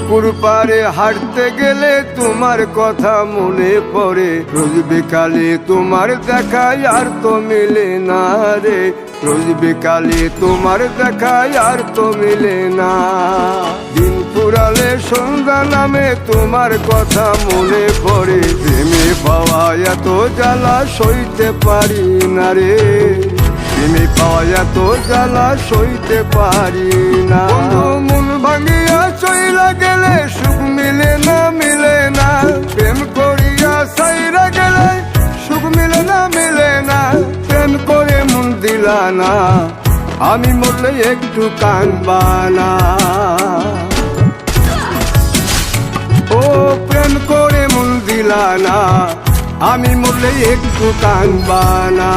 পুকুর পাড়ে হাঁটতে গেলে তোমার কথা মনে পড়ে, রোজ বিকালে তোমার দেখা আর তো মিলে না রে, রোজ বিকালে তোমার দেখা আর তো মিলে না। দিন ফুরালে সন্ধ্যা নামে তোমার কথা মনে পড়ে, প্রেমে পাওয়া এত জ্বালা সইতে পারি না রে, প্রেমে পাওয়া এত জ্বালা সইতে পারি না। মন ভাঙিয়া চইলা গেলে সুখ মিলে না, মিলে না, প্রেম করিয়া সাইরা গেলে সুখ মিলে না, মিলে না, প্রেম করে মন দিলা না, আমি মরলে একটু কাঁদবা না। ও প্রেম করে মন দিলা না, আমি মরলে একটু কাঁদবা না।